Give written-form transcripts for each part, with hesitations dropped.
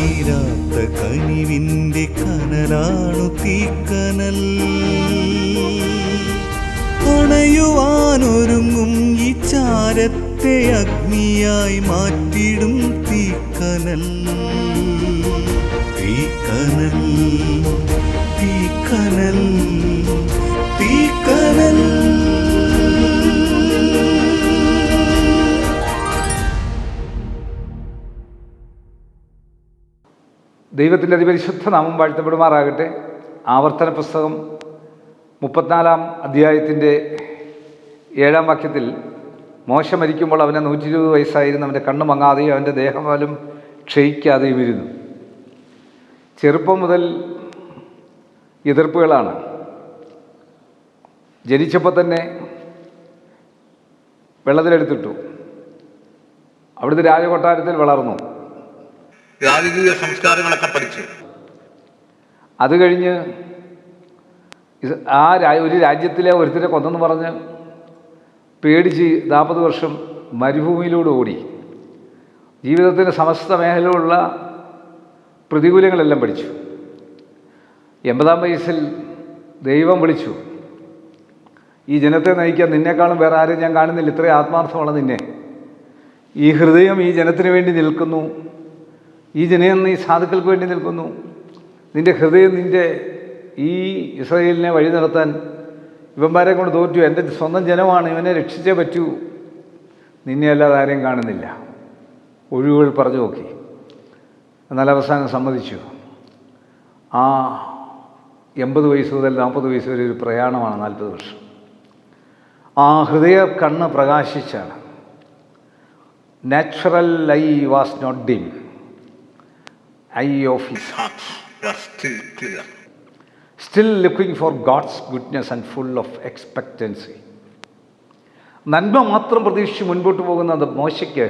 തീരാത്ത കനിവിൻ്റെ കനലാണു തീക്കനൽ. അണയുവാനൊരുങ്ങും ഈ ചാരത്തെ അഗ്നിയായി മാറ്റിടും തീക്കനൽ. തീക്കനൽ, തീക്കനൽ, തീക്കനൽ. ദൈവത്തിൻ്റെ അതിപരിശുദ്ധ നാമം വാഴ്ത്തപ്പെടുമാറാകട്ടെ. ആവർത്തന പുസ്തകം 34-ാം അധ്യായത്തിൻ്റെ 7-ാം വാക്യത്തിൽ മോശ മരിക്കുമ്പോൾ അവന് 120 വയസ്സായിരുന്നു. അവൻ്റെ കണ്ണ് മങ്ങാതെയും അവൻ്റെ ദേഹബലം ക്ഷയിക്കാതെയും ഇരുന്നു. ചെറുപ്പം മുതൽ എതിർപ്പുകളാണ്. ജനിച്ചപ്പോൾ തന്നെ വെള്ളത്തിലെടുത്തിട്ടു. അവിടുത്തെ രാജകൊട്ടാരത്തിൽ വളർന്നു. രാജകീയ സംസ്കാരങ്ങളൊക്കെ പഠിച്ചു. അത് കഴിഞ്ഞ് ഒരു രാജ്യത്തിലെ ഒരുത്തിനെ കൊന്നെന്ന് പറഞ്ഞ് പേടിച്ച് 40 വർഷം മരുഭൂമിയിലൂടെ ഓടി. ജീവിതത്തിൻ്റെ സമസ്ത മേഖലയിലുള്ള പ്രതികൂലങ്ങളെല്ലാം പഠിച്ചു. 80-ാം വയസ്സിൽ ദൈവം വിളിച്ചു, ഈ ജനത്തെ നയിക്കാൻ നിന്നെക്കാളും വേറെ ആരും ഞാൻ കാണുന്നില്ല, ഇത്രയും ആത്മാർത്ഥമുള്ള നിന്നെ. ഈ ഹൃദയം ഈ ജനത്തിന് വേണ്ടി നിൽക്കുന്നു, ഈ ജനം ഈ സാധുക്കൾക്ക് വേണ്ടി നിൽക്കുന്നു. നിൻ്റെ ഹൃദയം നിൻ്റെ ഈ ഇസ്രായേലിനെ വഴി നടത്താൻ ഇവന്മാരെ കൊണ്ട് തോറ്റു. എൻ്റെ സ്വന്തം ജനമാണ്, ഇവനെ രക്ഷിച്ചേ പറ്റൂ. നിന്നെ അല്ലാതെ ആരെയും കാണുന്നില്ല. ഒഴിവുകൾ പറഞ്ഞു നോക്കി. എന്നാൽ അവസാനം സമ്മതിച്ചു. ആ 80 വയസ്സ് മുതൽ 40 വയസ്സ് വരെ ഒരു പ്രയാണമാണ് 40 വർഷം. ആ ഹൃദയ കണ്ണ് പ്രകാശിച്ചാണ്. Natural eye was not dim, eye of his heart was still clear. Still looking for God's goodness and full of expectancy. നന്മ മാത്രം പ്രതീക്ഷിച്ച് മുൻപോട്ട് പോകുന്ന മോശയ്ക്ക്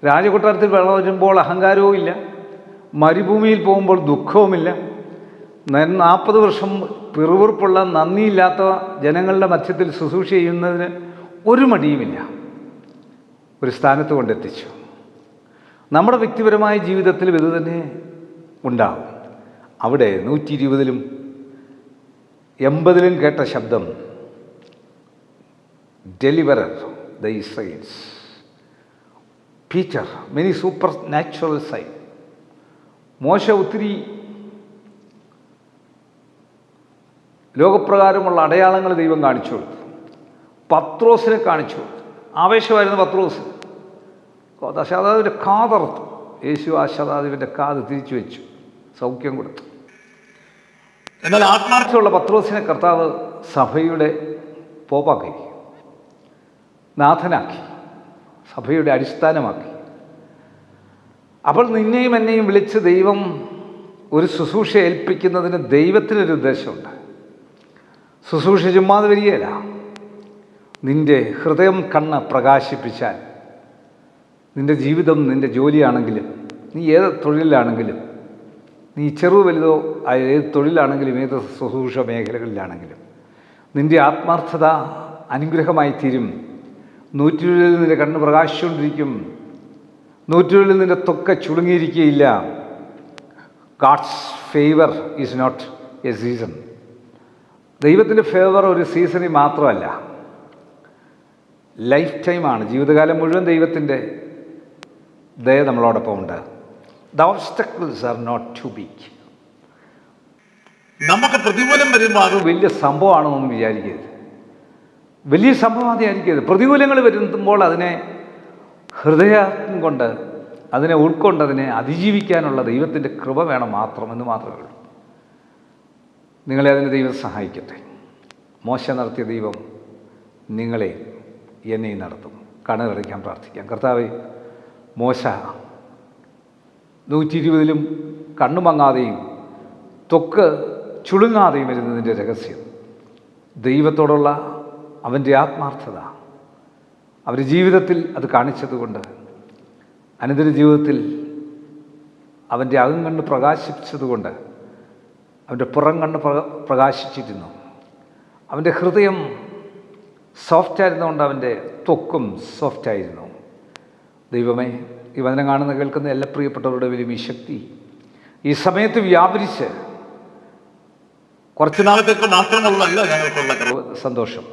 രാജകൊട്ടാരത്തിൽ വളരുമ്പോൾ അഹങ്കാരവും ഇല്ല, മരുഭൂമിയിൽ പോകുമ്പോൾ ദുഃഖവുമില്ല. 40 വർഷം പിറുപിറുപ്പുള്ള നന്ദിയില്ലാത്ത ജനങ്ങളുടെ മധ്യത്തിൽ ശുശ്രൂഷ ചെയ്യുന്നതിന് ഒരു മടിയുമില്ല. ഒരു സ്ഥാനത്ത് കൊണ്ടെത്തിച്ചു. നമ്മുടെ വ്യക്തിപരമായ ജീവിതത്തിലും ഇത് തന്നെ ഉണ്ടാകും. അവിടെ 120-ലും 80-ലും കേട്ട ശബ്ദം, deliverer the Israels, Peter, many supernatural sign. മോശ ഒത്തിരി ലോകപ്രകാരമുള്ള അടയാളങ്ങൾ ദൈവം കാണിച്ചു കൊടുത്തു. പത്രോസിനെ കാണിച്ചു കൊടുത്തു. ആവേശമായിരുന്നു പത്രോസ്. ശതാധിപൻ്റെ കാതർത്തു. യേശു ആ ശതാധിപൻ്റെ കാത് തിരിച്ചു വെച്ചു, സൗഖ്യം കൊടുത്തു. എന്നാൽ ആത്മാർത്ഥമുള്ള പത്രോസിനെ കർത്താവ് സഭയുടെ പോപ്പാക്കി, നാഥനാക്കി, സഭയുടെ അടിസ്ഥാനമാക്കി. അപ്പോൾ നിന്നെയും എന്നെയും വിളിച്ച് ദൈവം ഒരു ശുശ്രൂഷ ഏൽപ്പിക്കുന്നതിന് ദൈവത്തിനൊരു ഉദ്ദേശമുണ്ട്. ശുശ്രൂഷ ചുമ്മാതെ വരികയില്ല. നിൻ്റെ ഹൃദയം കണ്ണ് പ്രകാശിപ്പിച്ചാൽ നിൻ്റെ ജീവിതം, നിൻ്റെ ജോലിയാണെങ്കിലും, നീ ഏത് തൊഴിലാണെങ്കിലും, നീ ചെറു വലുതോ ആയ ഏത് തൊഴിലാണെങ്കിലും, ഏത് ശുശ്രൂഷ മേഖലകളിലാണെങ്കിലും നിൻ്റെ ആത്മാർത്ഥത അനുഗ്രഹമായി തീരും. 120-ൽ നിൻ്റെ കണ്ണ് പ്രകാശിച്ചുകൊണ്ടിരിക്കും. 120-ൽ നിൻ്റെ ത്വക്ക് ചുളുങ്ങിയിരിക്കുകയില്ല. God's favour is not a season. ദൈവത്തിൻ്റെ ഫേവർ ഒരു സീസണിൽ മാത്രമല്ല, ലൈഫ് ടൈമാണ്. ജീവിതകാലം മുഴുവൻ ദൈവത്തിൻ്റെ ദയ നമ്മളോടൊപ്പം ഉണ്ട്. The obstacles are not too big. നമുക്ക് പ്രതികൂലം വരുമ്പോൾ അത് വലിയ സംഭവമാണെന്നൊന്നും വിചാരിക്കരുത്. വലിയ സംഭവം ആദ്യമായിരിക്കരുത്. പ്രതികൂലങ്ങൾ വരുമ്പോൾ അതിനെ ഹൃദയം കൊണ്ട്, അതിനെ ഉൾക്കൊണ്ട്, അതിനെ അതിജീവിക്കാനുള്ള ദൈവത്തിൻ്റെ കൃപ വേണം എന്ന് മാത്രമേ ഉള്ളൂ. നിങ്ങളെ അതിന് ദൈവം സഹായിക്കട്ടെ. മോശ നടത്തിയ ദൈവം നിങ്ങളെ എന്നെയും നടത്തും. കണ്ണുകടയ്ക്കാൻ പ്രാർത്ഥിക്കാം. കർത്താവേ, മോശ 120-ലും കണ്ണുമങ്ങാതെയും ത്വക്ക് ചുളുങ്ങാതെയും വരുന്നതിൻ്റെ രഹസ്യം ദൈവത്തോടുള്ള അവൻ്റെ ആത്മാർത്ഥത. അവരുടെ ജീവിതത്തിൽ അത് കാണിച്ചതുകൊണ്ട്, അനുദിന ജീവിതത്തിൽ അവൻ്റെ അകം കണ്ണ് പ്രകാശിപ്പിച്ചതുകൊണ്ട്, അവൻ്റെ പുറം കണ്ണ് പ്രകാശിച്ചിരുന്നു. അവൻ്റെ ഹൃദയം സോഫ്റ്റായിരുന്നുകൊണ്ട് അവൻ്റെ ത്വക്കും സോഫ്റ്റായിരുന്നു. ദൈവമേ, ഈ വചനം കാണുന്ന കേൾക്കുന്ന എല്ലാ പ്രിയപ്പെട്ടവരുടെ മേലും ഈ ശക്തി ഈ സമയത്ത് വ്യാപരിച്ച് കുറച്ചു നാളത്തേക്ക് മാത്രമുള്ളതല്ല ഞങ്ങൾക്കുള്ള സന്തോഷം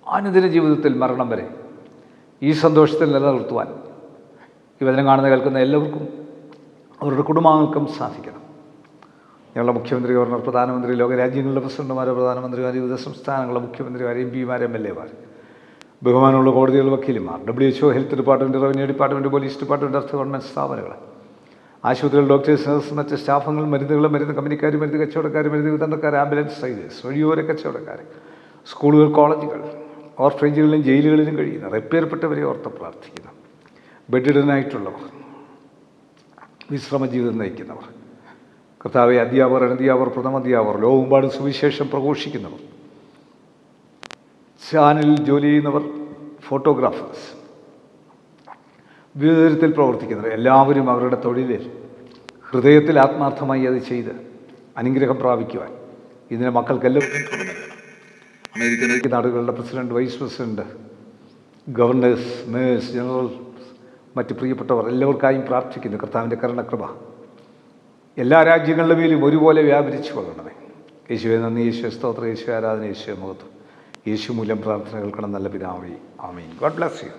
അനുദിന ജീവിതത്തിൽ മരണം വരെ ഈ സന്തോഷത്തിൽ നിലനിർത്തുവാൻ ഈ വചനം കാണുന്ന കേൾക്കുന്ന എല്ലാവർക്കും അവരുടെ കുടുംബാംഗങ്ങൾക്കും സാധിക്കണം. ഞങ്ങളുടെ മുഖ്യമന്ത്രി, ഗവർണർ, പ്രധാനമന്ത്രി, ലോകരാജ്യങ്ങളുടെ പ്രസിഡന്റുമാർ, പ്രധാനമന്ത്രിമാർ, വിവിധ സംസ്ഥാനങ്ങളുടെ മുഖ്യമന്ത്രിമാർ, MP-മാർ, MLA-മാർ, ബഹുമാനമുള്ള കോടതികൾ, വക്കീലുമാർ, WHO, health department, revenue department, police department, അർത്ഥ ഗവൺമെൻറ് സ്ഥാപനങ്ങൾ, ആശുപത്രികൾ, ഡോക്ടേഴ്സ്, നഴ്സ്, മറ്റ് സ്റ്റാഫുകൾ, മരുന്നുകൾ, മരുന്ന് കമ്പനിക്കാർ, മരുന്ന് കച്ചവടക്കാർ, മരുന്ന് വിതരണക്കാർ, ആംബുലൻസ് ഡ്രൈവേഴ്സ്, വഴിയോര കച്ചവടക്കാർ, സ്കൂളുകൾ, കോളേജുകൾ, ഓർഫനേജുകളിലും ജയിലുകളിലും കഴിയുന്ന റിപ്പയർപ്പെട്ടവരെ ഓർത്ത് പ്രാർത്ഥിക്കുന്നു. ബെഡിഡനായിട്ടുള്ളവർ, വിശ്രമ ജീവിതം നയിക്കുന്നവർ, കർത്താവെ, അധ്യാപകർ, അനധ്യാപകർ, പ്രഥമാധ്യാപകർ, ലോകമെമ്പാടും സുവിശേഷം പ്രഘോഷിക്കുന്നവർ, ചാനലിൽ ജോലി ചെയ്യുന്നവർ, ഫോട്ടോഗ്രാഫേഴ്സ്, വിവിധ തരത്തിൽ പ്രവർത്തിക്കുന്നവർ എല്ലാവരും അവരുടെ തൊഴിലിൽ ഹൃദയത്തിൽ ആത്മാർത്ഥമായി അത് ചെയ്ത് അനുഗ്രഹം പ്രാപിക്കുവാൻ ഇതിന് മക്കൾക്കെല്ലാം അമേരിക്കൻ നാടുകളുടെ president, vice president, governors, mayors, general, മറ്റ് പ്രിയപ്പെട്ടവർ എല്ലാവർക്കായും പ്രാർത്ഥിക്കുന്നു. കർത്താവിൻ്റെ കരുണകൃപ എല്ലാ രാജ്യങ്ങളുടെ മേലും ഒരുപോലെ വ്യാപരിച്ചു കൊള്ളണമേ. യേശുവെ നന്ദി, യേശുവെ സ്തോത്രം, യേശു ആരാധന, യേശുവെ മഹത്വം. യേശു മൂലം പ്രാർത്ഥന കേൾക്കണം നല്ല പിതാവേ. ആമീൻ. God bless U.